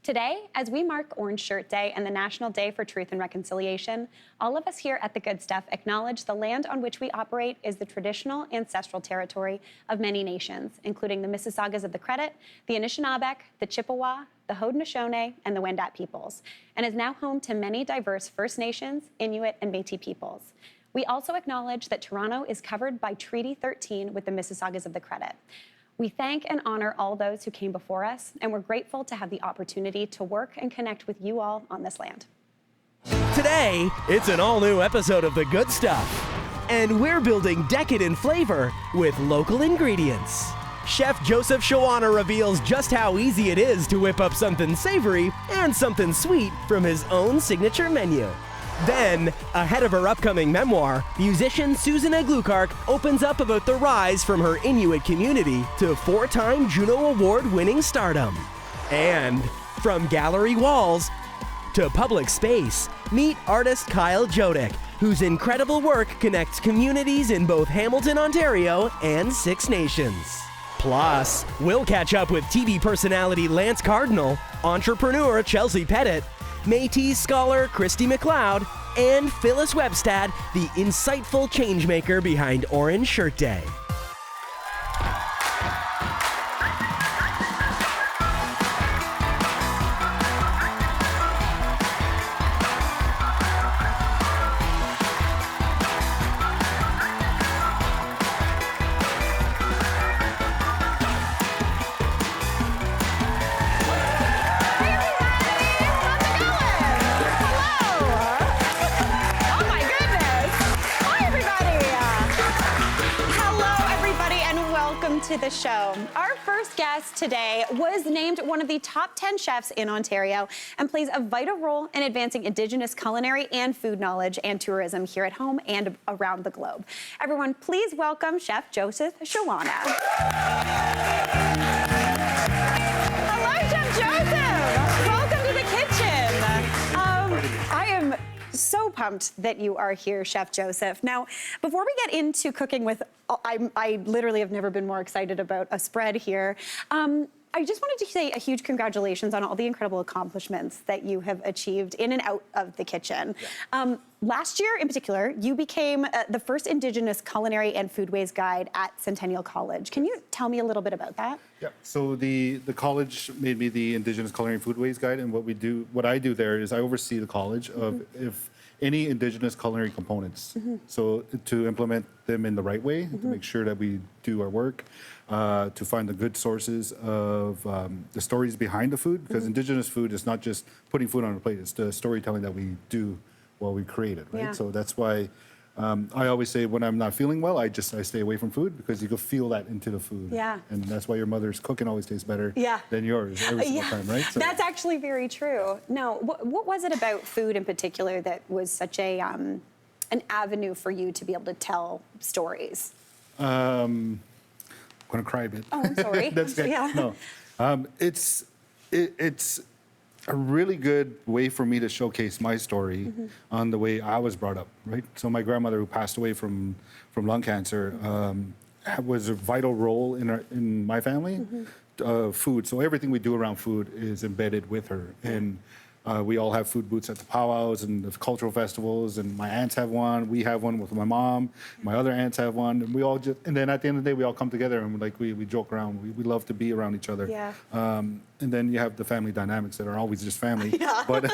Today, as we mark Orange Shirt Day and the National Day for Truth and Reconciliation, all of us here at The Good Stuff acknowledge the land on which we operate is the traditional ancestral territory of many nations, including the Mississaugas of the Credit, the Anishinaabeg, the Chippewa, the Haudenosaunee, and the Wendat peoples, and is now home to many diverse First Nations, Inuit, and Métis peoples. We also acknowledge that Toronto is covered by Treaty 13 with the Mississaugas of the Credit. We thank and honor all those who came before us, and we're grateful to have the opportunity to work and connect with you all on this land. Today, it's an all-new episode of The Good Stuff, and we're building decadent flavor with local ingredients. Chef Joseph Shawana reveals just how easy it is to whip up something savory and something sweet from his own signature menu. Then, ahead of her upcoming memoir, musician Susan Aglukark opens up about the rise from her Inuit community to 4-time Juno Award-winning stardom. And from gallery walls to public space, meet artist Kyle Joedicke, whose incredible work connects communities in both Hamilton, Ontario and Six Nations. Plus, we'll catch up with TV personality Lance Cardinal, entrepreneur Chelsee Pettit, Metis scholar Kristy McLeod, and Phyllis Webstad, the insightful changemaker behind Orange Shirt Day. To the show. Our first guest today was named one of the top 10 chefs in Ontario and plays a vital role in advancing Indigenous culinary and food knowledge and tourism here at home and around the globe. Everyone, please welcome Chef Joseph Shawana. Hello, Chef Joseph. Welcome to the kitchen. I am so pumped that you are here, Chef Joseph. Now, before we get into cooking with, I literally have never been more excited about a spread here. I just wanted to say a huge congratulations on all the incredible accomplishments that you have achieved in and out of the kitchen. Yeah. Last year, in particular, you became the first Indigenous culinary and foodways guide at Centennial College. Can you tell me a little bit about that? Yeah. So the college made me the Indigenous culinary and foodways guide, and what I do there is I oversee the college of if any Indigenous culinary components. So to implement them in the right way, to make sure that we do our work, to find the good sources of the stories behind the food, because Indigenous food is not just putting food on a plate, it's the storytelling that we do while we create it, right? Yeah. So that's why I always say when I'm not feeling well, I stay away from food because you can feel that into the food. Yeah. And that's why your mother's cooking always tastes better Yeah. than yours every single time, right? So That's actually very true. Now, what was it about food in particular that was such a an avenue for you to be able to tell stories? I'm gonna cry a bit. Oh, I'm sorry. That's good. Yeah. No, it's a really good way for me to showcase my story on the way I was brought up, right? So my grandmother, who passed away from lung cancer, was a vital role in my family. Food. So everything we do around food is embedded with her, and we all have food booths at the powwows and the cultural festivals, and my aunts have one. We have one with my mom. My other aunts have one, and we all and then at the end of the day, we all come together and we joke around. We love to be around each other. Yeah. And then you have the family dynamics that are always just family. Yeah. But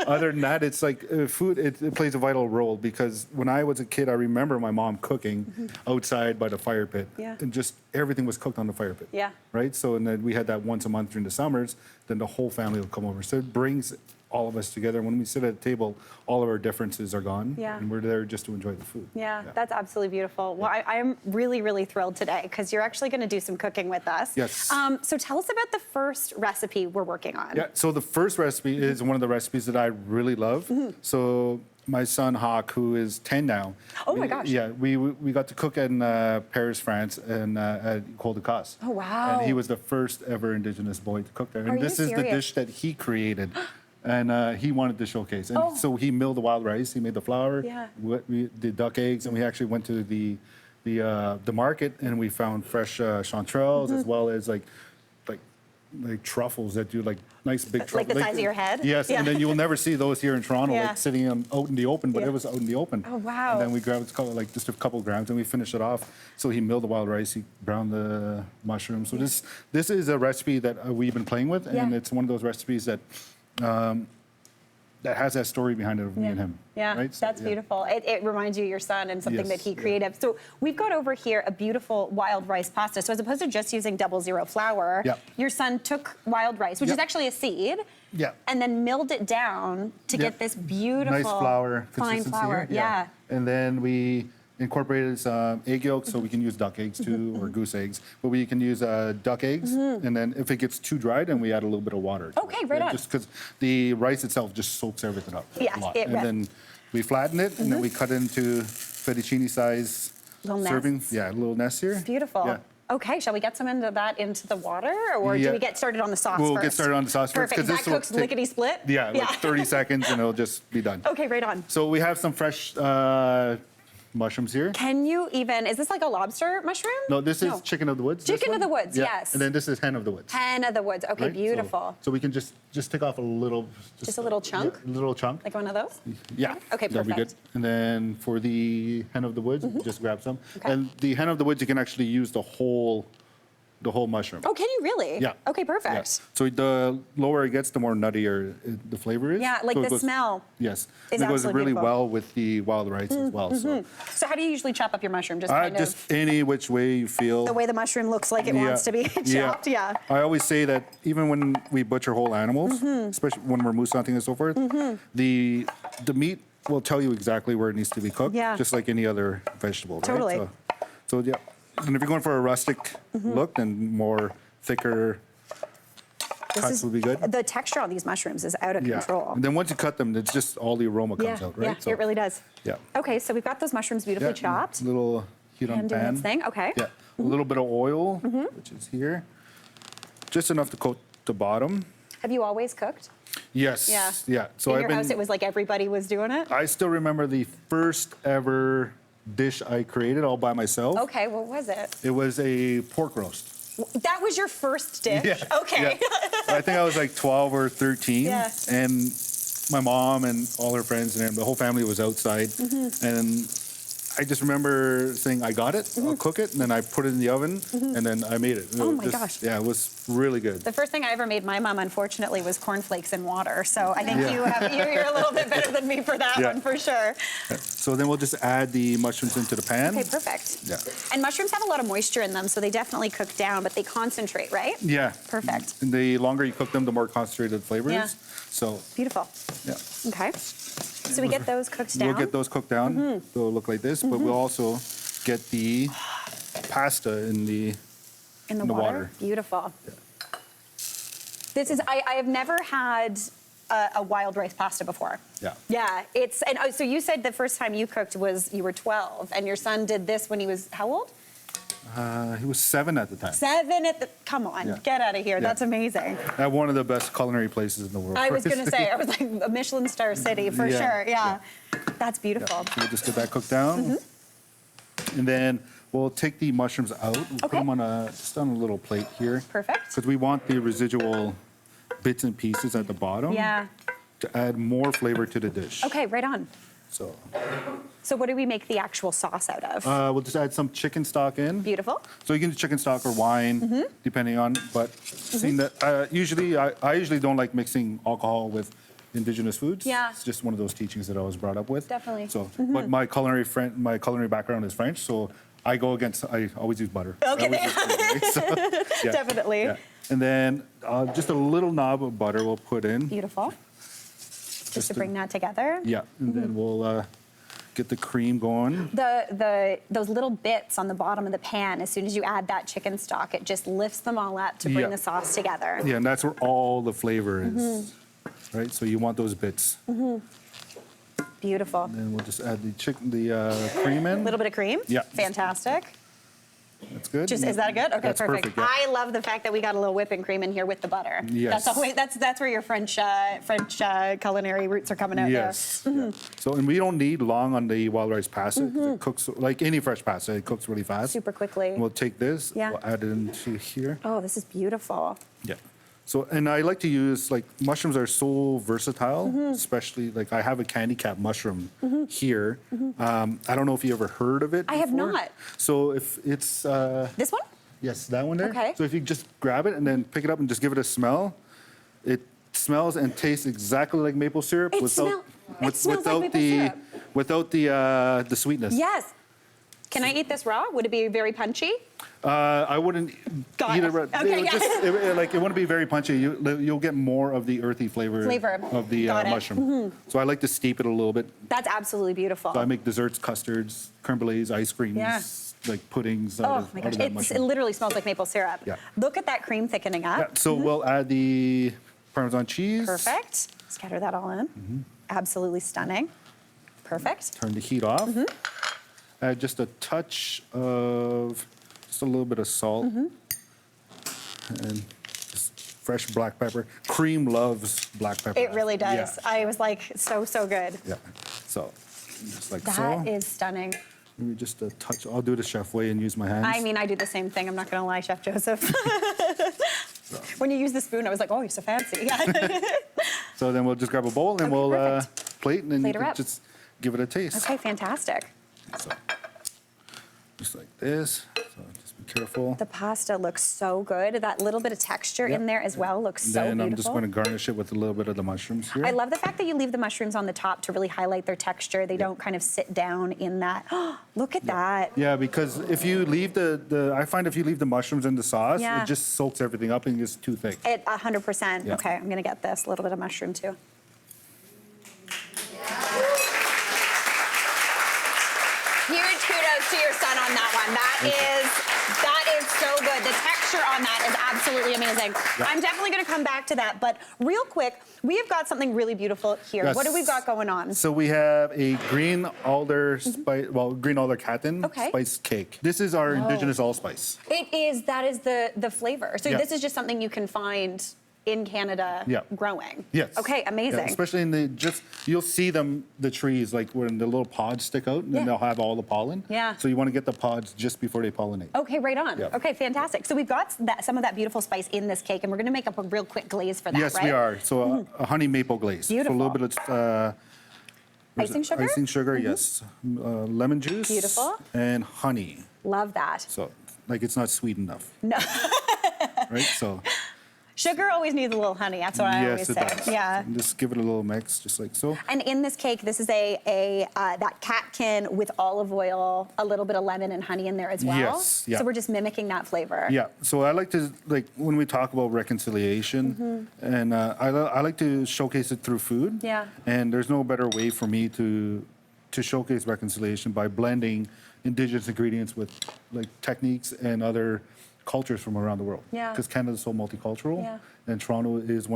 other than that, it's like food. It plays a vital role because when I was a kid, I remember my mom cooking outside by the fire pit, and just everything was cooked on the fire pit. Yeah. Right. So and then we had that once a month during the summers. Then the whole family will come over. So it brings all of us together. When we sit at a table, all of our differences are gone, and we're there just to enjoy the food. Yeah, that's absolutely beautiful. Well, I am really, really thrilled today because you're actually going to do some cooking with us. Yes. So tell us about the first recipe we're working on. Yeah, so the first recipe is one of the recipes that I really love. So my son Hawk, who is 10 now. Oh my gosh. Yeah, we got to cook in Paris, France, and at Col de Casse. Oh wow. And he was the first ever Indigenous boy to cook there. And this is the dish that he created. And he wanted to showcase. And so he milled the wild rice, he made the flour, we did duck eggs, and we actually went to the market and we found fresh chanterelles as well as like truffles that do like nice big truffles. Like the size of your head? Yes, Yeah. and then you will never see those here in Toronto, Yeah. like sitting out in the open, but Yeah. it was out in the open. Oh, wow. And then we grabbed like just a couple grams and we finished it off. So he milled the wild rice, he browned the mushrooms. So this is a recipe that we've been playing with, and Yeah. it's one of those recipes that that has that story behind it of me and him. Yeah, right? So, that's yeah. beautiful. It reminds you of your son and something Yes, that he yeah. created. So we've got over here a beautiful wild rice pasta. So as opposed to just using 00 flour, Yeah. your son took wild rice, which Yeah. is actually a seed, Yeah. and then milled it down to Yeah. get this beautiful Nice flour fine consistency flour. here. Yeah. And then we incorporated some egg yolks, so we can use duck eggs too, or goose eggs. But we can use duck eggs, and then if it gets too dry, then we add a little bit of water. to Okay, it, right on. Just because the rice itself just soaks everything up Yeah, a lot. it And will. then we flatten it, and then we cut it into fettuccine size Little serving. nests. Yeah, a little nest here. Beautiful. Yeah. Okay, shall we get some into the water, or do Yeah. we get started on the sauce We'll first? get started on the sauce first, Perfect. 'cause That this will cooks take- lickety split. Yeah, like 30 seconds, and it'll just be done. Okay, right on. So we have some fresh mushrooms here. Can you even? Is this like a lobster mushroom? No, this is chicken of the woods. this Chicken of one. the woods, Yeah. yes. And then this is hen of the woods. Hen of the woods. Okay, right? beautiful. So we can just take off a little. Just a little chunk? Yeah, a little chunk. Like one of those? Yeah. Okay, That'd be good. perfect. And then for the hen of the woods, just grab some. Okay. And the hen of the woods, you can actually use the whole mushroom. Oh, can you really? Yeah. Okay, perfect. Yeah. So the lower it gets, the more nuttier the flavor is. Yeah, like So it the goes- smell Yes. is And it goes absolutely really beautiful. well with the wild rice as well. So So how do you usually chop up your mushroom? Just kind just of any which way you feel. the way the mushroom looks like it wants to be chopped? Yeah. I always say that even when we butcher whole animals, especially when we're moose hunting and so forth, the meat will tell you exactly where it needs to be cooked, Yeah. just like any other vegetable. Right? Totally. So yeah, and if you're going for a rustic look, then more thicker cuts would be good. The texture on these mushrooms is out of Yeah. control. And then once you cut them, it's just all the aroma comes out, right? Yeah, it really does. Yeah. Okay, so we've got those mushrooms beautifully Yeah, chopped. little heat on Hand the doing pan. its thing. Okay. Yeah, a little bit of oil, which is here, just enough to coat the bottom. Have you always cooked? Yes. Yeah. Yeah. So In I've your been. house, it was like everybody was doing it? I still remember the first ever dish I created all by myself. Okay, what was it? It was a pork roast. That was your first dish? Yeah. Okay. Yeah. I think I was like 12 or 13. Yeah. And my mom and all her friends and the whole family was outside. Mm-hmm. And I just remember saying, I got it, I'll cook it. And then I put it in the oven and then I made it. Mm-hmm. Oh my gosh. Yeah, it was really good. The first thing I ever made my mom, unfortunately, was cornflakes and water. So I think Yeah. you're a little bit better than me for that Yeah. one, for sure. So then we'll just add the mushrooms into the pan. Okay, perfect. Yeah. And mushrooms have a lot of moisture in them, so they definitely cook down, but they concentrate, right? Yeah. Perfect. And the longer you cook them, the more concentrated the flavor Yeah. is. So, Beautiful. yeah. Okay. So we get those cooked down. We'll get those cooked down. Mm-hmm. They'll look like this, but we'll also get the pasta in the in the the water. water. Beautiful. This is I have never had a wild rice pasta before. Yeah. Yeah, so you said the first time you cooked was you were 12, and your son did this when he was how old? He was 7 at the time. 7 at the. Come on, Yeah. get out of here. Yeah. That's amazing. At one of the best culinary places in the world. I was gonna say I was like a Michelin star city for Yeah, sure. Yeah. yeah. That's beautiful. So we'll just get that cooked down. Mm-hmm. And then we'll take the mushrooms out. We'll put Okay. them on just on a little plate here. Perfect. Because we want the residual bits and pieces at the bottom Yeah. to add more flavor to the dish. Okay, right on. So So what do we make the actual sauce out of? we'll just add some chicken stock in. Beautiful. So you can do chicken stock or wine, Mm-hmm. depending on. But seeing that, usually I usually don't like mixing alcohol with Indigenous foods. Yeah. It's just one of those teachings that I was brought up with. Definitely. So, but my culinary background is French, so I always use butter. I Okay. always use butter, right? So, yeah, Definitely. yeah. And then just a little knob of butter we'll put in. Beautiful. Just to to- bring that together. Yeah, and then we'll get the cream going. Those little bits on the bottom of the pan, as soon as you add that chicken stock, it just lifts them all up to bring Yeah. the sauce together. Yeah, and that's where all the flavor is, Mm-hmm. right? So you want those bits. Beautiful. And we'll just add the cream in. A little bit of cream. Yeah. Fantastic. That's good. Is that good? Okay, That's perfect. yeah. I love the fact that we got a little whipping cream in here with the butter. Yes. That's where your French culinary roots are coming out Yes. there. Yeah. So, and we don't need long on the wild rice pasta. 'Cause It cooks like any fresh pasta. It cooks really fast. Super quickly. We'll take this. Yeah. We'll add it into here. Oh, this is beautiful. Yeah. So, and I like to use, like, mushrooms are so versatile, Mm-hmm. especially, like, I have a candy cap mushroom here. I don't know if you ever heard of it I have before. not. So if it's, This one? yes, that one there. Okay. So if you just grab it and then pick it up and just give it a smell, it smells and tastes exactly like maple syrup It smells like maple syrup. without the sweetness. Yes. Can I eat this raw? Would it be very punchy? I wouldn't Got eat it. it. Raw. Okay, It, yeah. just, it wouldn't be very punchy. You'll get more of the earthy flavor of the Got it. mushroom. So I like to steep it a little bit. That's absolutely beautiful. So I make desserts, custards, creme brulees, ice creams, Yeah. like puddings Oh out my of gosh, that it mushroom. literally smells like maple syrup. Yeah. Look at that cream thickening up. Yeah, so we'll add the Parmesan cheese. Perfect. Scatter that all in. Absolutely stunning. Perfect. Turn the heat off. Add just a touch of, just a little bit of salt. And just fresh black pepper. Cream loves black pepper. It really does. Yeah. I was like, so good. Yeah. So, just like That so. is stunning. Maybe just a touch. I'll do it the chef way and use my hands. I mean, I do the same thing. I'm not going to lie, Chef Joseph. When you use the spoon, I was like, oh, you're so fancy. So then we'll just grab a bowl and Okay, we'll perfect. plate and then Plate you her can up. just give it a taste. Okay, fantastic. So, just like this. So just be careful. The pasta looks so good. That little bit of texture Yep. in there as well looks so Then beautiful. I'm just going to garnish it with a little bit of the mushrooms here. I love the fact that you leave the mushrooms on the top to really highlight their texture. They don't kind of sit down in that. Look at that. Yeah, because if you leave I find if you leave the mushrooms in the sauce, Yeah. it just soaks everything up and gets too thick. It 100%. Yeah. Okay, I'm gonna get this little bit of mushroom too. Huge kudos to your son on that one. That is so good. The texture on that is absolutely amazing. Yeah. I'm definitely gonna come back to that, but real quick, we have got something really beautiful here. Yes. What do we got going on? So we have a green alder spice, green alder catan Okay. spice cake. This is our indigenous allspice. That is the flavor. So Yeah. this is just something you can find in Canada Yeah. growing. Yes. Okay, amazing. Yeah, especially in you'll see the trees, like when the little pods stick out, and Yeah. then they'll have all the pollen. Yeah. So you want to get the pods just before they pollinate. Okay, right on. Yeah. Okay, fantastic. So we've got some of that beautiful spice in this cake, and we're going to make up a real quick glaze for that, Yes, right? we are. So a honey maple glaze. Beautiful. So a little bit of Icing sugar? icing sugar, yes. Lemon juice. Beautiful. And honey. Love that. So like it's not sweet enough. No. Right. So Sugar always needs a little honey. That's what I always yes, it say. does. Yeah. And just give it a little mix, just like so. And in this cake, this is that catkin with olive oil, a little bit of lemon and honey in there as well. Yes, yeah. So we're just mimicking that flavor. Yeah, so I like to, like, when we talk about reconciliation, and I like to showcase it through food. Yeah. And there's no better way for me to showcase reconciliation by blending indigenous ingredients with, like, techniques and other cultures from around the world. Yeah. Because Canada's so multicultural. Yeah. And Toronto is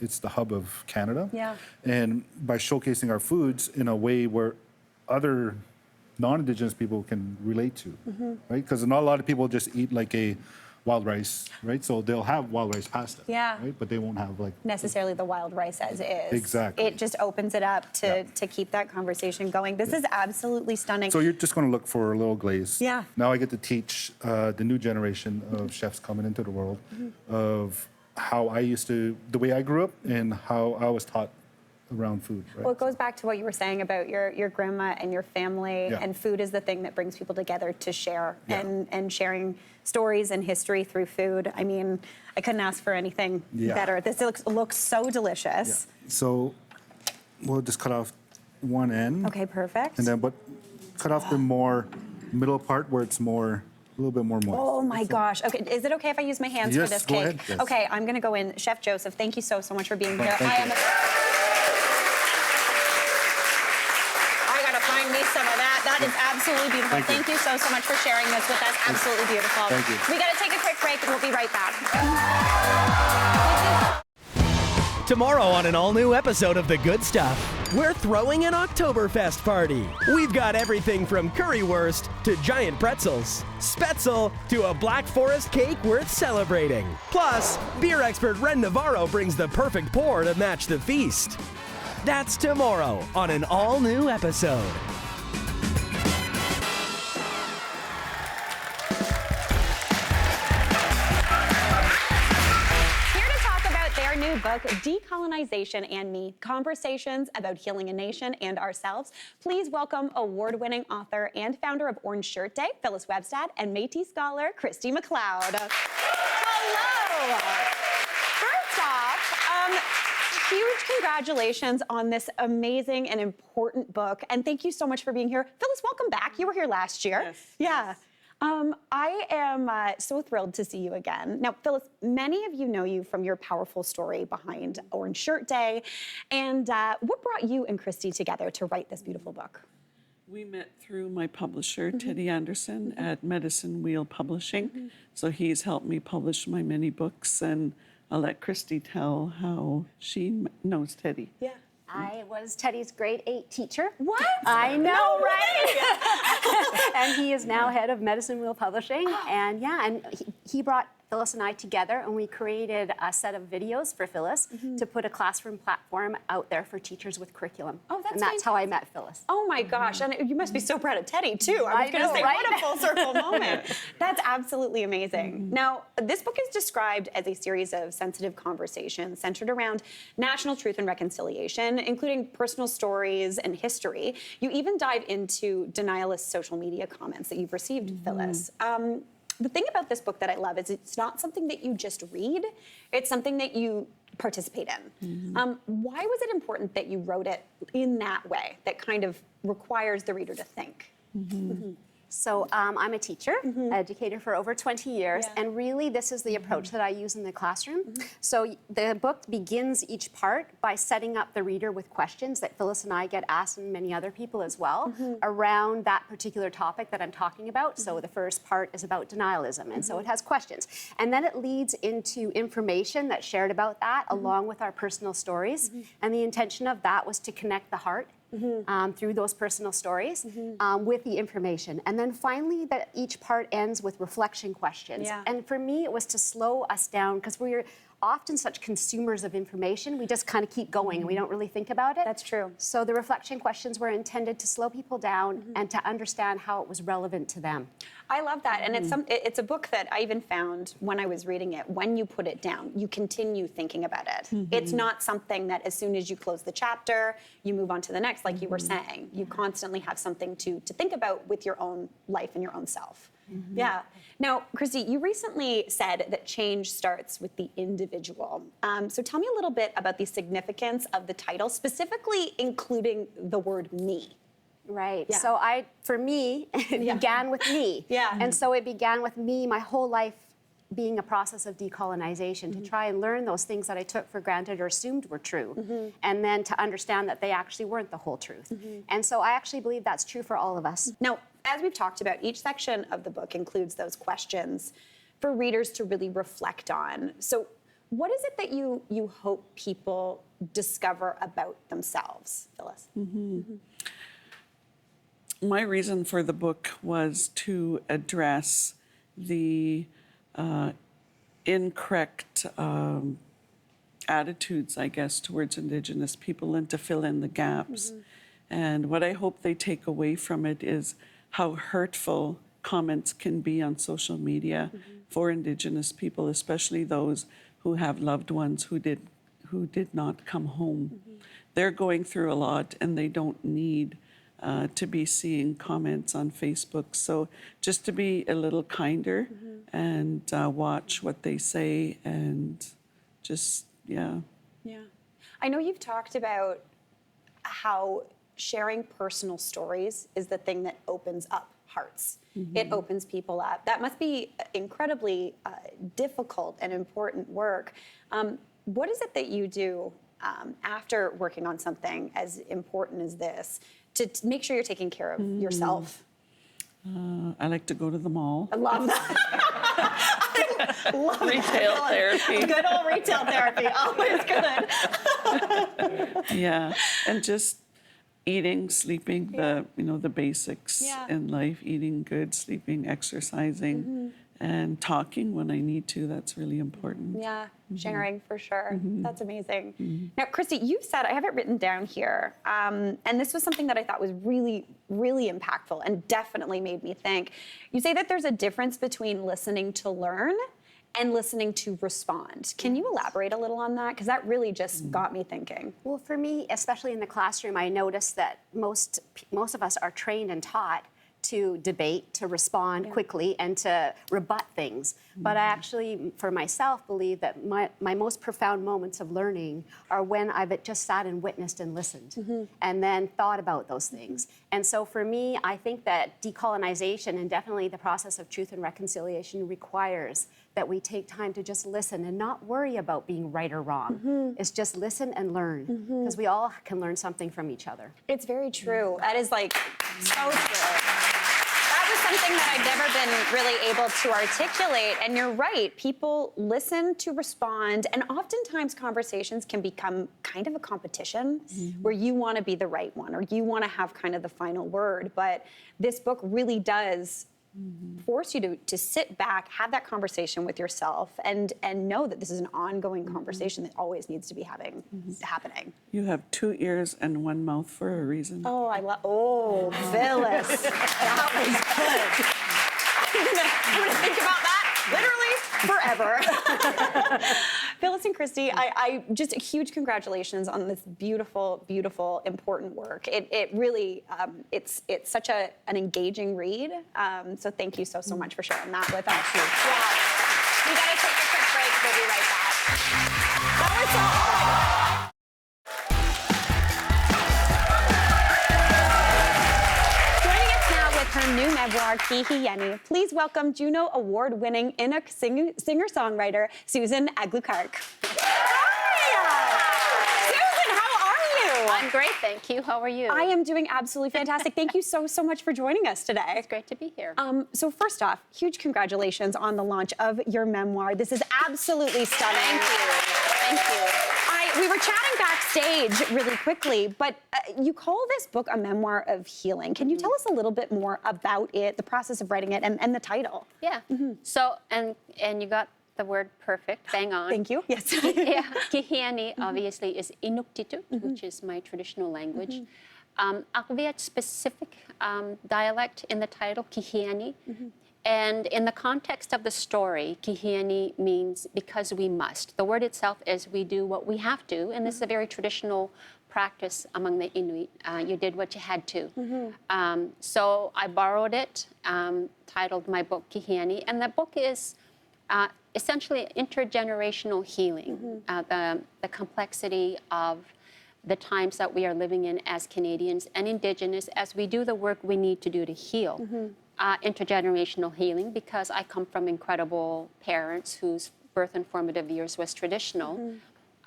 it's the hub of Canada. Yeah. And by showcasing our foods in a way where other non-Indigenous people can relate to, right? Because not a lot of people just eat like a wild rice, right? So they'll have wild rice pasta, Yeah. right? But they won't have like Necessarily the wild rice as is. Exactly. It just opens it up to keep that conversation going. This is absolutely stunning. So you're just going to look for a little glaze. Yeah. Now I get to teach the new generation of chefs coming into the world of how the way I grew up and how I was taught around food. Right? Well, it goes back to what you were saying about your grandma and your family, Yeah. and food is the thing that brings people together to share, Yeah. and sharing stories and history through food. I mean, I couldn't ask for anything Yeah. better. This looks so delicious. So we'll just cut off one end. Okay, perfect. And then, but cut off the more middle part where it's a little bit more moist. Oh my gosh. Okay, is it okay if I use my hands for Yes, this go cake? ahead, yes. Okay, I'm gonna go in. Chef Joseph, thank you so much for being here. thank you. I gotta find me some of that. That is absolutely beautiful. Thank you. Thank you so much for sharing this with us. Absolutely beautiful. Thank you. We gotta take a quick break and we'll be right back. Tomorrow on an all-new episode of The Good Stuff, we're throwing an Oktoberfest party. We've got everything from currywurst to giant pretzels, Spetzel to a Black Forest cake worth celebrating. Plus, beer expert Ren Navarro brings the perfect pour to match the feast. That's tomorrow on an all-new episode. Here to talk book, Decolonization and Me, Conversations About Healing a Nation and Ourselves. Please welcome award-winning author and founder of Orange Shirt Day, Phyllis Webstad, and Metis scholar, Kristy McLeod. Hello! First off, huge congratulations on this amazing and important book, and thank you so much for being here. Phyllis, welcome back. You were here last year. Yes. Yeah. Yes. I am so thrilled to see you again. Now, Phyllis, many of you know you from your powerful story behind Orange Shirt Day. And what brought you and Kristy together to write this beautiful book? We met through my publisher, Teddy Anderson, at Medicine Wheel Publishing. So he's helped me publish my many books, and I'll let Kristy tell how she knows Teddy. Yeah. I was Teddy's grade 8 teacher. What? I know, right? And he is now head of Medicine Wheel Publishing. And he brought Phyllis and I together, and we created a set of videos for Phyllis to put a classroom platform out there for teachers with curriculum. Oh, that's And that's how I met Phyllis. Oh my gosh, and you must be so proud of Teddy too. I was I going to know, say, right? what a full circle moment. That's absolutely amazing. Now, this book is described as a series of sensitive conversations centered around national truth and reconciliation, including personal stories and history. You even dive into denialist social media comments that you've received, Phyllis. The thing about this book that I love is it's not something that you just read, it's something that you participate in. Why was it important that you wrote it in that way, that kind of requires the reader to think? So I'm a teacher, educator for over 20 years, Yeah. and really this is the approach that I use in the classroom. So the book begins each part by setting up the reader with questions that Phyllis and I get asked, and many other people as well, around that particular topic that I'm talking about. So the first part is about denialism, and so it has questions. And then it leads into information that's shared about that, along with our personal stories. And the intention of that was to connect the heart through those personal stories with the information. And then finally, that each part ends with reflection questions. Yeah. And for me, it was to slow us down, because we're often such consumers of information. We just kind of keep going and we don't really think about it. That's true. So the reflection questions were intended to slow people down and to understand how it was relevant to them. I love that, and it's a book that I even found when I was reading it, when you put it down, you continue thinking about it. It's not something that as soon as you close the chapter, you move on to the next, like you were saying. You constantly have something to think about with your own life and your own self. Yeah. Now, Kristy, you recently said that change starts with the individual. So tell me a little bit about the significance of the title, specifically including the word me. Right. Yeah. So for me, it began with me. Yeah. And so it began with me, my whole life being a process of decolonization, to try and learn those things that I took for granted or assumed were true, and then to understand that they actually weren't the whole truth. And so I actually believe that's true for all of us. Now, as we've talked about, each section of the book includes those questions for readers to really reflect on. So what is it that you hope people discover about themselves, Phyllis? My reason for the book was to address the incorrect attitudes, I guess, towards Indigenous people, and to fill in the gaps. And what I hope they take away from it is how hurtful comments can be on social media for Indigenous people, especially those who have loved ones who did not come home. They're going through a lot, and they don't need to be seeing comments on Facebook. So just to be a little kinder and watch what they say, and just, Yeah. I know you've talked about how sharing personal stories is the thing that opens up hearts. It opens people up. That must be incredibly difficult and important work. What is it that you do after working on something as important as this to make sure you're taking care of yourself? I like to go to the mall. I love that. I love Retail therapy. Good old retail therapy, always good. Yeah, and just eating, sleeping, the basics in life, eating good, sleeping, exercising, and talking when I need to. That's really important. Yeah, sharing for sure. That's amazing. Now, Kristy, you've said, I have it written down here, and this was something that I thought was really, really impactful and definitely made me think. You say that there's a difference between listening to learn and listening to respond. Can you elaborate a little on that? Because that really just got me thinking. Well, for me, especially in the classroom, I noticed that most of us are trained and taught to debate, to respond quickly, and to rebut things. But I actually, for myself, believe that my most profound moments of learning are when I've just sat and witnessed and listened, and then thought about those things. And so for me, I think that decolonization, and definitely the process of truth and reconciliation, requires that we take time to just listen and not worry about being right or wrong. It's just listen and learn, because we all can learn something from each other. It's very true. That is like so true. That was something that I've never been really able to articulate. And you're right, people listen to respond, and oftentimes conversations can become kind of a competition where you want to be the right one or you want to have kind of the final word. But this book really does force you to sit back, have that conversation with yourself, and know that this is an ongoing conversation that always needs to be happening. You have 2 ears and 1 mouth for a reason. Oh, Phyllis, that was good. I'm gonna think about that literally forever. Phyllis and Kristy, I just a huge congratulations on this beautiful, beautiful, important work. It really, it's such an engaging read. So thank you so much for sharing that with us. Yeah. We gotta take a quick break. We'll be right back. That was so. Her new memoir, Kihieni. Please welcome Juno Award-winning Inuk singer-songwriter, Susan Aglukark. Susan, how are you? I'm great, thank you. How are you? I am doing absolutely fantastic. Thank you so much for joining us today. It's great to be here. So first off, huge congratulations on the launch of your memoir. This is absolutely stunning. Thank you. Thank you. We were chatting backstage really quickly, but you call this book a memoir of healing. Can you tell us a little bit more about it, the process of writing it, and the title? Yeah. So, and you got the word perfect, bang on. Thank you. Yes. Yeah. Kihieni obviously is Inuktitut, which is my traditional language. Akviat specific dialect in the title, Kihieni. And in the context of the story, Kihieni means because we must. The word itself is we do what we have to, and this is a very traditional practice among the Inuit. You did what you had to. So I borrowed it, titled my book Kihieni, and the book is essentially intergenerational healing, the complexity of the times that we are living in as Canadians and Indigenous as we do the work we need to do to heal. Intergenerational healing, because I come from incredible parents whose birth and formative years was traditional.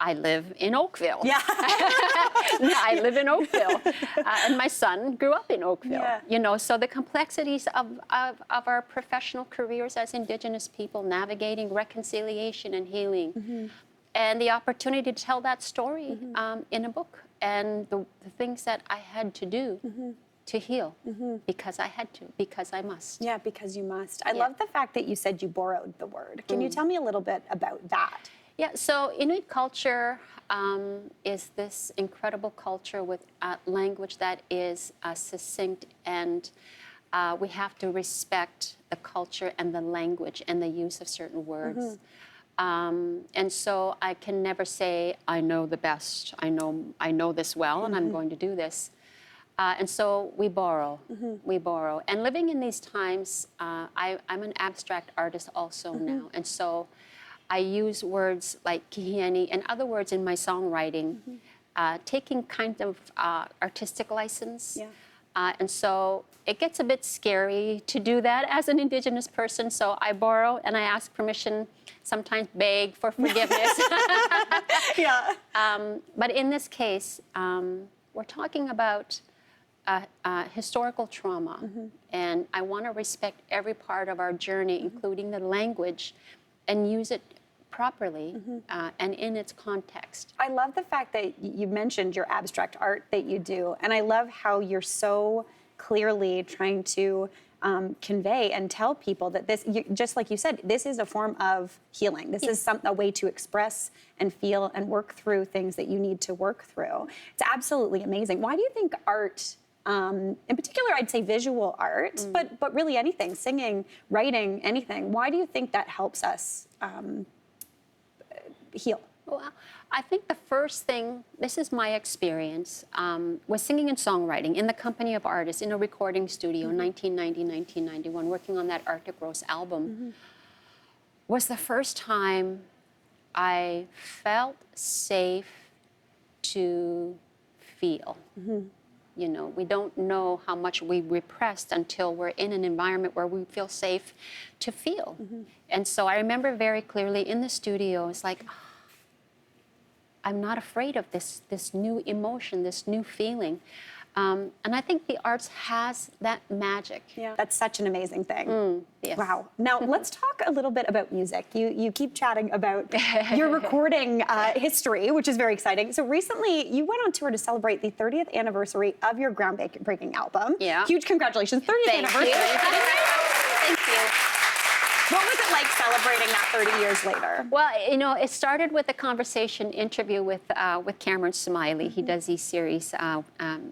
I live in Oakville. Yeah. I live in Oakville. And my son grew up in Oakville. Yeah. You know, so the complexities of our professional careers as Indigenous people, navigating reconciliation and healing, and the opportunity to tell that story in a book, and the things that I had to do to heal, because I had to, because I must. Yeah, because you must. I love the fact that you said you borrowed the word. Can you tell me a little bit about that? Yeah, so Inuit culture is this incredible culture with language that is succinct, and we have to respect the culture and the language and the use of certain words. And so I can never say, I know the best, I know this well, and I'm going to do this. And so we borrow, we borrow. And living in these times, I'm an abstract artist also now. And so I use words like kihieni and other words in my songwriting, taking kind of artistic license. Yeah. And so it gets a bit scary to do that as an Indigenous person. So I borrow and I ask permission, sometimes beg for forgiveness. Yeah. But in this case, we're talking about historical trauma, and I want to respect every part of our journey, including the language, and use it properly and in its context. I love the fact that you mentioned your abstract art that you do, and I love how you're so clearly trying to convey and tell people that this, just like you said, this is a form of healing. This is a way to express and feel and work through things that you need to work through. It's absolutely amazing. Why do you think art in particular, I'd say visual art, but really anything, singing, writing, anything. Why do you think that helps us heal? Well, I think the first thing, this is my experience, was singing and songwriting in the company of artists in a recording studio in 1990, 1991, working on that Arctic Rose album, was the first time I felt safe to feel. You know, we don't know how much we repressed until we're in an environment where we feel safe to feel. And so I remember very clearly in the studio, it's like, I'm not afraid of this new emotion, this new feeling. And I think the arts has that magic. Yeah. That's such an amazing thing. Yes. Wow. Now, let's talk a little bit about music. You keep chatting about your recording history, which is very exciting. So recently, you went on tour to celebrate the 30th anniversary of your groundbreaking album. Yeah. Huge congratulations. 30th anniversary. Thank you. What was it like celebrating that 30 years later? Well, you know, it started with a conversation interview with Cameron Smiley. He does these series,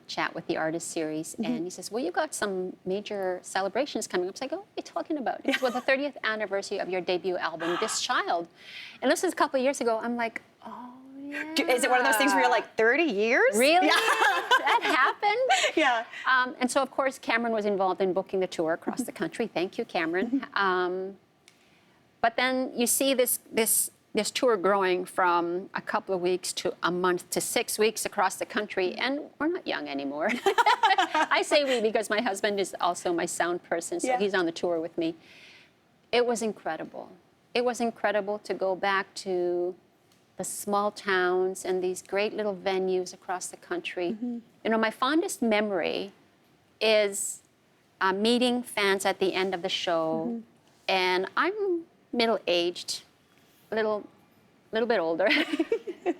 Chat with the Artist series, and he says, well, you got some major celebrations coming up. I was like, oh, what are you talking about? He says, well, the 30th anniversary of your debut album, This Child. And this was a couple of years ago. I'm like, oh, yeah. Is it one of those things where you're like, 30 years? Really? Yeah. That happened? Yeah. And so, of course, Cameron was involved in booking the tour across the country. Thank you, Cameron. But then you see this tour growing from a couple of weeks to a month to 6 weeks across the country, and we're not young anymore. I say we because my husband is also my sound person, so he's on the tour with me. It was incredible. It was incredible to go back to the small towns and these great little venues across the country. You know, my fondest memory is meeting fans at the end of the show, and I'm middle-aged, a little bit older.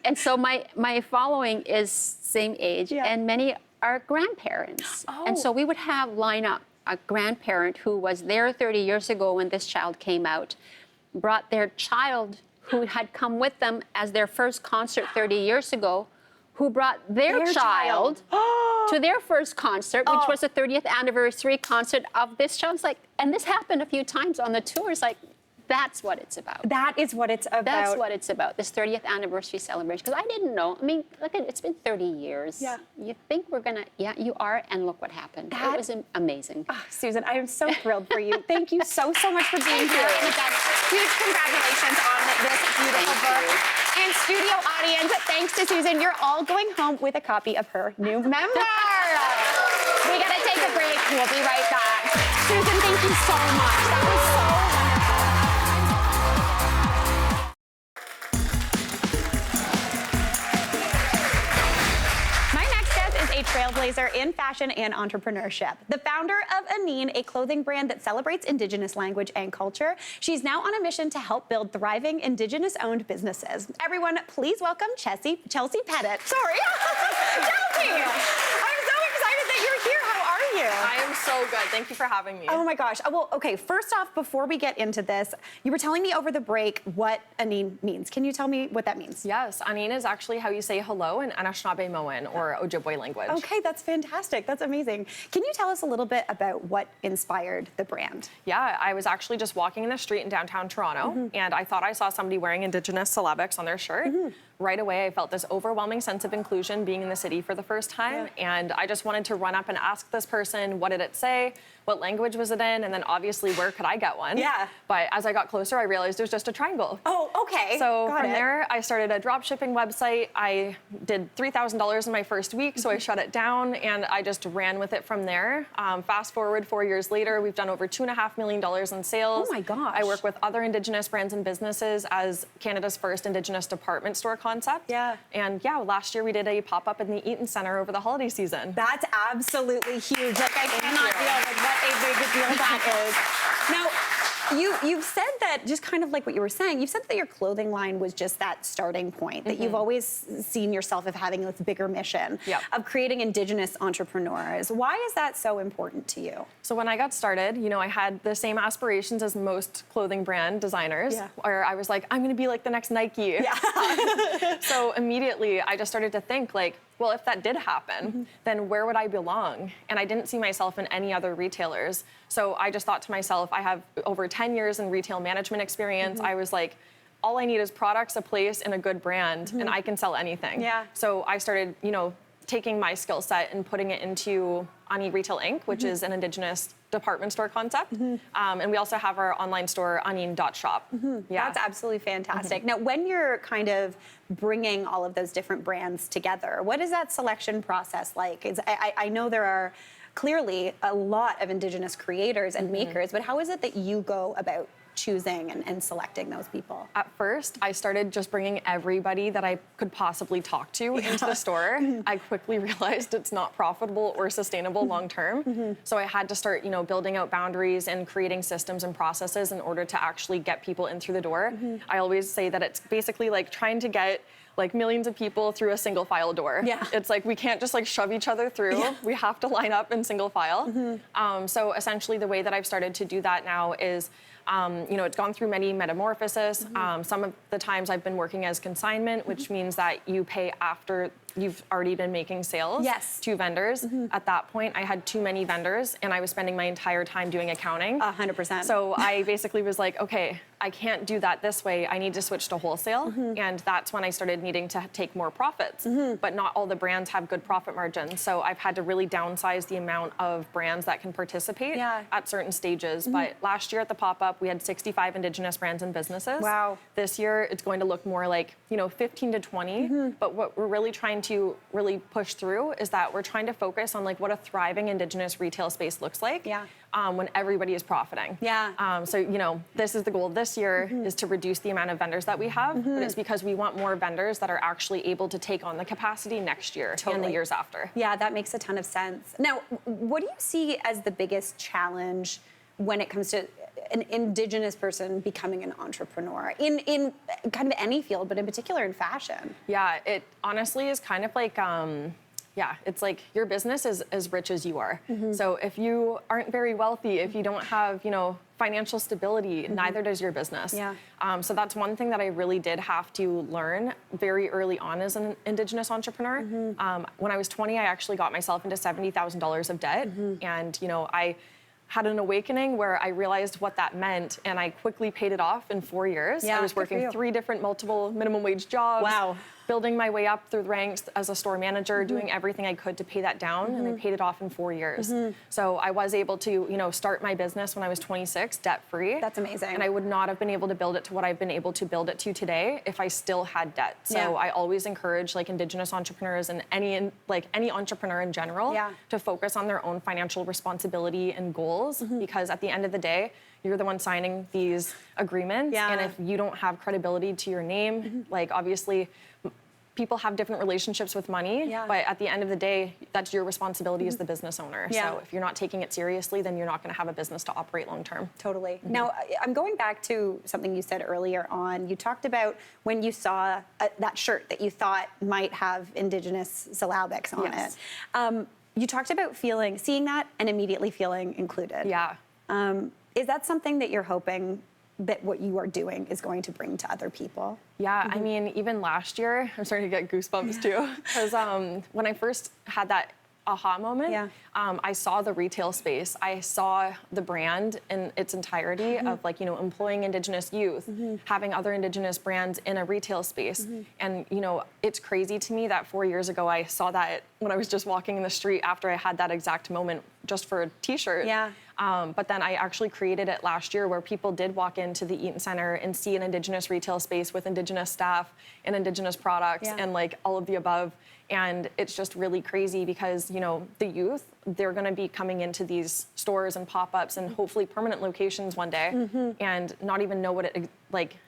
And so my following is same age, and many are grandparents. And so we would line up a grandparent who was there 30 years ago when This Child came out, brought their child who had come with them as their first concert 30 years ago, who brought their child to their first concert, which was the 30th anniversary concert of This Child. It's like, and this happened a few times on the tour. It's like, that's what it's about. That is what it's about. That's what it's about, this 30th anniversary celebration. Because I didn't know. I mean, look at it's been 30 years. Yeah. You think we're going to, you are, and look what happened. It was amazing. Oh, Susan, I am so thrilled for you. Thank you so much for being here. And again, huge congratulations on this beautiful book. And studio audience, thanks to Susan, you're all going home with a copy of her new memoir. We got to take a break. We'll be right back. Susan, thank you so much. That was so wonderful. A trailblazer in fashion and entrepreneurship. The founder of Anine, a clothing brand that celebrates Indigenous language and culture. She's now on a mission to help build thriving Indigenous-owned businesses. Everyone, please welcome Chelsee Pettit. Sorry, Chelsee! I'm so excited that you're here. How are you? I am so good. Thank you for having me. Oh my gosh. Well, okay, first off, before we get into this, you were telling me over the break what Anine means. Can you tell me what that means? Yes, Anine is actually how you say hello in Anishinaabe or Ojibwe language. Okay, that's fantastic. That's amazing. Can you tell us a little bit about what inspired the brand? Yeah, I was actually just walking in the street in downtown Toronto, and I thought I saw somebody wearing Indigenous syllabics on their shirt. Right away, I felt this overwhelming sense of inclusion being in the city for the first time, and I just wanted to run up and ask this person, what did it say? What language was it in? And then obviously, where could I get one? Yeah. But as I got closer, I realized it was just a triangle. Oh, okay. So from there, I started a drop shipping website. I did $3,000 in my first week, so I shut it down, and I just ran with it from there. Fast forward 4 years later, we've done over $2.5 million in sales. Oh my gosh. I work with other Indigenous brands and businesses as Canada's first Indigenous department store concept. Yeah. And yeah, last year we did a pop-up in the Eaton Centre over the holiday season. That's absolutely huge. Like, I cannot deal with what a big deal that is. Now, you've said that, just kind of like what you were saying, you've said that your clothing line was just that starting point, that you've always seen yourself as having this bigger mission of creating Indigenous entrepreneurs. Why is that so important to you? So when I got started, you know, I had the same aspirations as most clothing brand designers, where I was like, I'm going to be like the next Nike. So immediately I just started to think, like, well, if that did happen, then where would I belong? And I didn't see myself in any other retailers. So I just thought to myself, I have over 10 years in retail management experience. I was like, all I need is products, a place, and a good brand, and I can sell anything. Yeah. So I started, taking my skill set and putting it into Ani Retail Inc., which is an Indigenous department store concept. And we also have our online store, anin.shop. Yeah. That's absolutely fantastic. Now, when you're kind of bringing all of those different brands together, what is that selection process like? I know there are clearly a lot of Indigenous creators and makers, but how is it that you go about choosing and selecting those people? At first, I started just bringing everybody that I could possibly talk to into the store. I quickly realized it's not profitable or sustainable long term. So I had to start, building out boundaries and creating systems and processes in order to actually get people in through the door. I always say that it's basically like trying to get like millions of people through a single file door. Yeah. It's like we can't just like shove each other through. Yeah. We have to line up in single file. So essentially the way that I've started to do that now is it's gone through many metamorphoses. Some of the times I've been working as consignment, which means that you pay after you've already been making sales to vendors. At that point, I had too many vendors and I was spending my entire time doing accounting. 100%. So I basically was like, okay, I can't do that this way. I need to switch to wholesale. And that's when I started needing to take more profits. But not all the brands have good profit margins. So I've had to really downsize the amount of brands that can participate at certain stages. But last year at the pop-up, we had 65 Indigenous brands and businesses. Wow. This year, it's going to look more like, 15 to 20. But what we're really trying to really push through is that we're trying to focus on like what a thriving Indigenous retail space looks like. When everybody is profiting. So, this is the goal this year is to reduce the amount of vendors that we have, but it's because we want more vendors that are actually able to take on the capacity next year and the years after. Yeah, that makes a ton of sense. Now, what do you see as the biggest challenge when it comes to an Indigenous person becoming an entrepreneur in kind of any field, but in particular in fashion? Yeah, it honestly is kind of like, it's like your business is as rich as you are. So if you aren't very wealthy, if you don't have, financial stability, neither does your business. So that's one thing that I really did have to learn very early on as an Indigenous entrepreneur. When I was 20, I actually got myself into $70,000 of debt. And, I had an awakening where I realized what that meant, and I quickly paid it off in 4 years. I was working 3 different multiple minimum wage jobs. Wow. Building my way up through the ranks as a store manager, doing everything I could to pay that down, and I paid it off in 4 years. So I was able to, start my business when I was 26, debt-free. That's amazing. And I would not have been able to build it to what I've been able to build it to today if I still had debt. So I always encourage like Indigenous entrepreneurs and any entrepreneur in general to focus on their own financial responsibility and goals, because at the end of the day, you're the one signing these agreements. And if you don't have credibility to your name, like obviously people have different relationships with money, but at the end of the day, that's your responsibility as the business owner. So if you're not taking it seriously, then you're not going to have a business to operate long term. Totally. Now, I'm going back to something you said earlier on. You talked about when you saw that shirt that you thought might have Indigenous syllabics on it. You talked about seeing that and immediately feeling included. Is that something that you're hoping that what you are doing is going to bring to other people? I mean, even last year, I'm starting to get goosebumps too, because when I first had that aha moment, I saw the retail space. I saw the brand in its entirety of employing Indigenous youth, having other Indigenous brands in a retail space. And, it's crazy to me that 4 years ago, I saw that when I was just walking in the street after I had that exact moment just for a t-shirt. But then I actually created it last year where people did walk into the Eaton Center and see an Indigenous retail space with Indigenous staff and Indigenous products and all of the above. And it's just really crazy because, the youth, they're going to be coming into these stores and pop-ups and hopefully permanent locations one day and not even know what it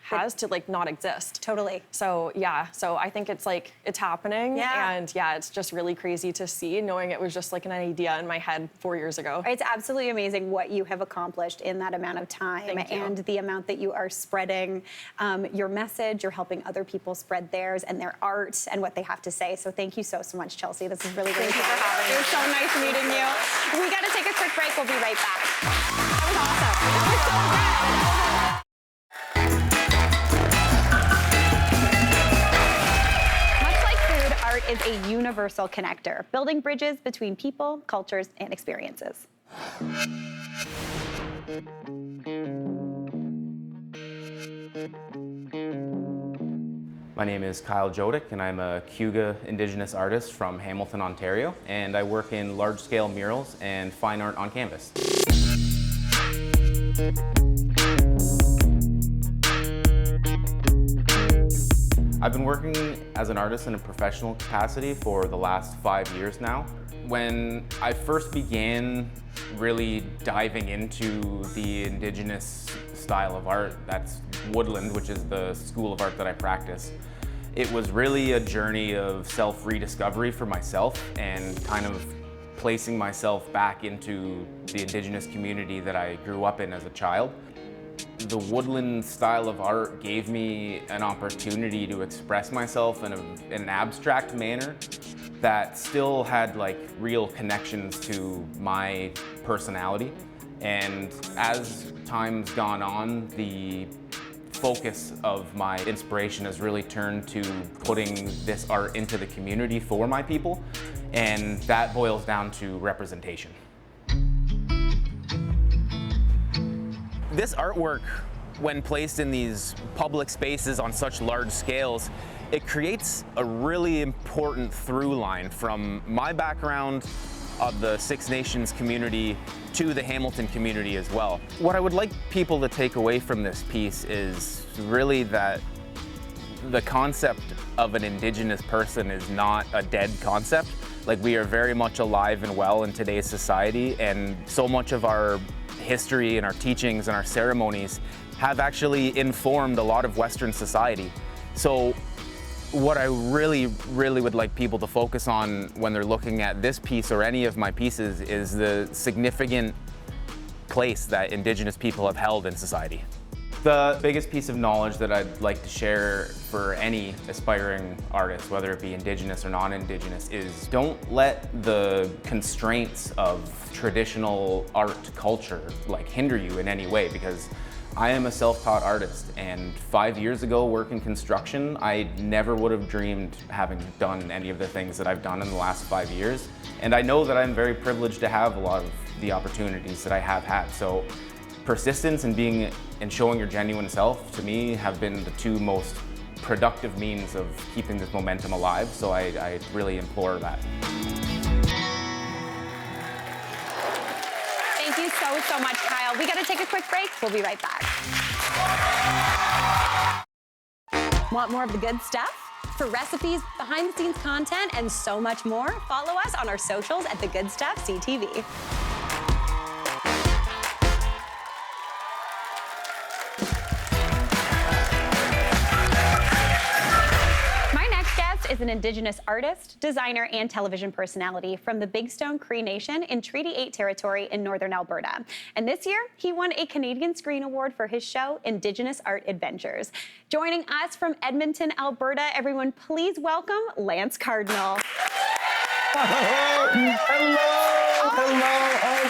has to not exist. Totally. So so I think it's it's happening. And it's just really crazy to see, knowing it was just an idea in my head 4 years ago. It's absolutely amazing what you have accomplished in that amount of time. And the amount that you are spreading your message. You're helping other people spread theirs and their art and what they have to say. So thank you so much, Chelsee. This is really, really Thank you for having me. It was so nice meeting you. We got to take a quick break. We'll be right back. That was awesome. That was so good. Much like food, art is a universal connector, building bridges between people, cultures, and experiences. My name is Kyle Joedicke, and I'm a Cayuga Indigenous artist from Hamilton, Ontario, and I work in large-scale murals and fine art on canvas. I've been working as an artist in a professional capacity for the last 5 years now. When I first began really diving into the Indigenous style of art, that's woodland, which is the school of art that I practice, it was really a journey of self-rediscovery for myself and kind of placing myself back into the Indigenous community that I grew up in as a child. The woodland style of art gave me an opportunity to express myself in an abstract manner that still had like real connections to my personality. And as time's gone on, the focus of my inspiration has really turned to putting this art into the community for my people, and that boils down to representation. This artwork, when placed in these public spaces on such large scales, it creates a really important through line from my background of the Six Nations community to the Hamilton community as well. What I would like people to take away from this piece is really that the concept of an Indigenous person is not a dead concept. Like, we are very much alive and well in today's society, and so much of our history and our teachings and our ceremonies have actually informed a lot of Western society. So what I really would like people to focus on when they're looking at this piece or any of my pieces is the significant place that Indigenous people have held in society. The biggest piece of knowledge that I'd like to share for any aspiring artist, whether it be Indigenous or non-Indigenous, is don't let the constraints of traditional art culture like hinder you in any way, because I am a self-taught artist, and 5 years ago working construction, I never would have dreamed having done any of the things that I've done in the last 5 years. And I know that I'm very privileged to have a lot of the opportunities that I have had. So persistence and showing your genuine self, to me, have been the two most productive means of keeping this momentum alive. So I really implore that. Thank you so much, Kyle. We got to take a quick break. We'll be right back. Want more of the good stuff? For recipes, behind-the-scenes content, and so much more, follow us on our socials at The Good Stuff CTV. Is an Indigenous artist, designer, and television personality from the Big Stone Cree Nation in Treaty 8 territory in northern Alberta. And this year, he won a Canadian Screen Award for his show, Indigenous Art Adventures. Joining us from Edmonton, Alberta, everyone, please welcome Lance Cardinal. Hello,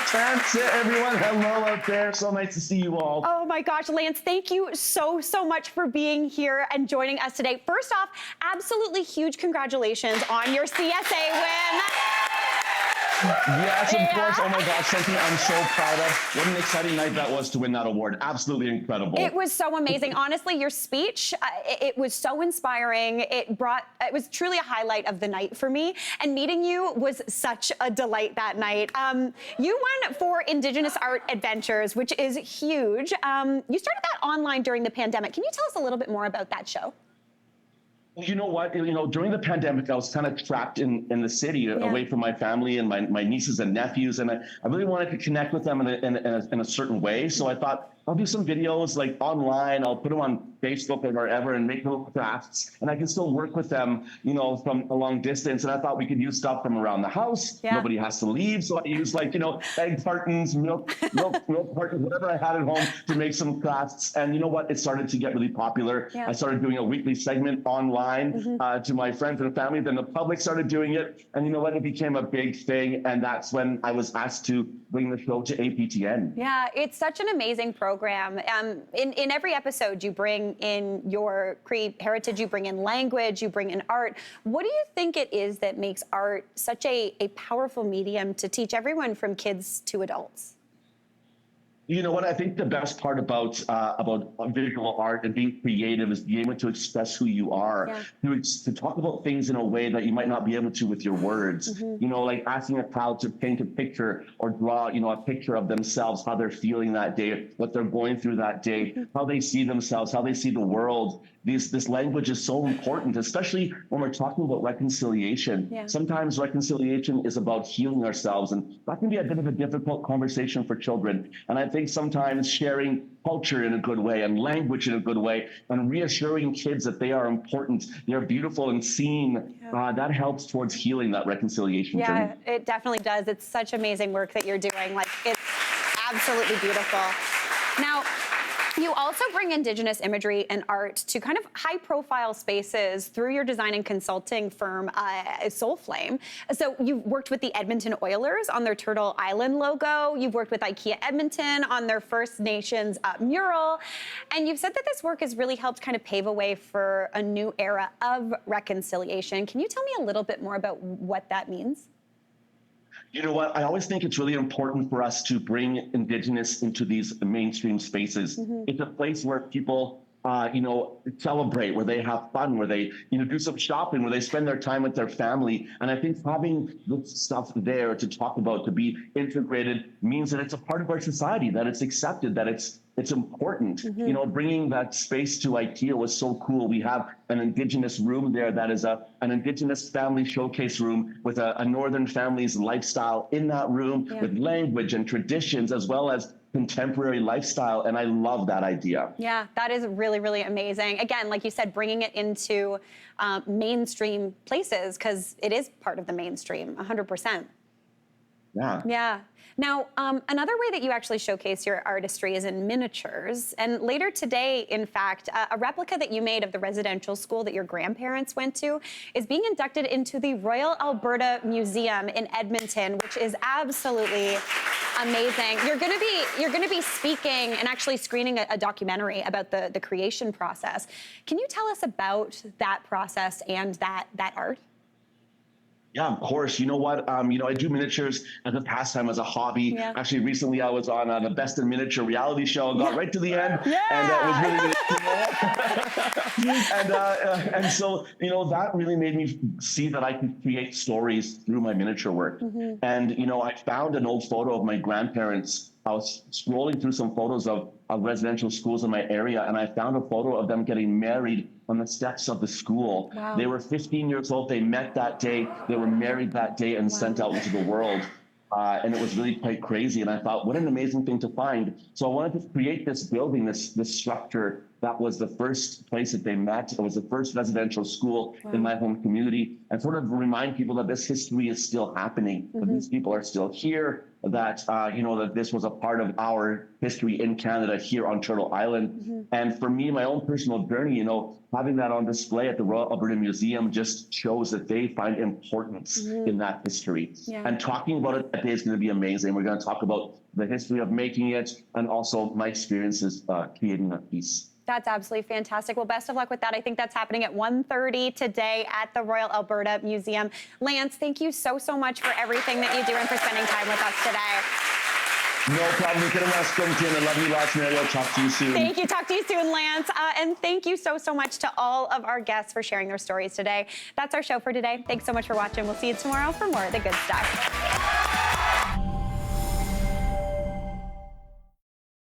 transit, everyone. Hello out there. So nice to see you all. Oh my gosh, Lance, thank you so much for being here and joining us today. First off, absolutely huge congratulations on your CSA win. Yes, of course. Oh my gosh, something I'm so proud of. What an exciting night that was to win that award. Absolutely incredible. It was so amazing. Honestly, your speech, it was so inspiring. It was truly a highlight of the night for me. And meeting you was such a delight that night. You won for Indigenous Art Adventures, which is huge. You started that online during the pandemic. Can you tell us a little bit more about that show? You know what? During the pandemic, I was kind of trapped in the city, away from my family and my nieces and nephews, and I really wanted to connect with them in a certain way. So I thought, I'll do some videos like online. I'll put them on Facebook or wherever and make little crafts, and I can still work with them, from a long distance. And I thought we could use stuff from around the house. Yeah. Nobody has to leave, so I used egg cartons, milk cartons, whatever I had at home to make some crafts. And you know what? It started to get really popular. Yeah. I started doing a weekly segment online to my friends and family. Then the public started doing it, and you know what? It became a big thing. And that's when I was asked to bring the show to APTN. Yeah, it's such an amazing program. In every episode, you bring bring in your Cree heritage, you bring in language, you bring in art. What do you think it is that makes art such a powerful medium to teach everyone from kids to adults? You know what? I think the best part about visual art and being creative is being able to express who you are, to talk about things in a way that you might not be able to with your words. You know, like asking a crowd to paint a picture or draw, you know, a picture of themselves, how they're feeling that day, what they're going through that day, how they see themselves, how they see the world. This language is so important, especially when we're talking about reconciliation. Sometimes reconciliation is about healing ourselves, and that can be a bit of a difficult conversation for children. And I think sometimes sharing culture in a good way and language in a good way and reassuring kids that they are important, they're beautiful and seen, that helps towards healing that reconciliation journey. Yeah, it definitely does. It's such amazing work that you're doing. Like, it's absolutely beautiful. Now, you also bring Indigenous imagery and art to kind of high-profile spaces through your design and consulting firm, Soulflame. So you've worked with the Edmonton Oilers on their Turtle Island logo. You've worked with IKEA Edmonton on their First Nations mural. And you've said that this work has really helped kind of pave a way for a new era of reconciliation. Can you tell me a little bit more about what that means? You know what? I always think it's really important for us to bring Indigenous into these mainstream spaces. It's a place where people, you know, celebrate, where they have fun, where they, you know, do some shopping, where they spend their time with their family. And I think having this stuff there to talk about, to be integrated, means that it's a part of our society, that it's accepted, that it's important. You know, bringing that space to IKEA was so cool. We have an Indigenous room there that is an Indigenous family showcase room with a Northern family's lifestyle in that room, with language and traditions, as well as contemporary lifestyle. And I love that idea. Yeah, that is really, really amazing. Again, like you said, bringing it into mainstream places, because it is part of the mainstream, 100%. Yeah. Yeah. Now, another way that you actually showcase your artistry is in miniatures. And later today, in fact, a replica that you made of the residential school that your grandparents went to is being inducted into the Royal Alberta Museum in Edmonton, which is absolutely amazing. You're going to be speaking and actually screening a documentary about the creation process. Can you tell us about that process and that art? Yeah, of course. You know what? You know, I do miniatures as a pastime, as a hobby. Actually, recently I was on the Best in Miniature reality show and got right to the end. And it was really, and so, you know, that really made me see that I could create stories through my miniature work. And, you know, I found an old photo of my grandparents. I was scrolling through some photos of residential schools in my area, and I found a photo of them getting married on the steps of the school. Wow. They were 15 years old. They met that day. They were married that day and sent out into the world. And it was really quite crazy. And I thought, what an amazing thing to find. So I wanted to create this building, this structure that was the first place that they met. It was the first residential school in my home community, and sort of remind people that this history is still happening, that these people are still here, that, you know, that this was a part of our history in Canada here on Turtle Island. And for me, my own personal journey, you know, having that on display at the Royal Alberta Museum just shows that they find importance in that history. And talking about it that day is going to be amazing. We're going to talk about the history of making it and also my experiences creating that piece. That's absolutely fantastic. Well, best of luck with that. I think that's happening at 1:30 today at the Royal Alberta Museum. Lance, thank you so much for everything that you do and for spending time with us today. No problem. I love you lots, Mario. Talk to you soon. Thank you. Talk to you soon, Lance. And thank you so much to all of our guests for sharing their stories today. That's our show for today. Thanks so much for watching. We'll see you tomorrow for more of the good stuff.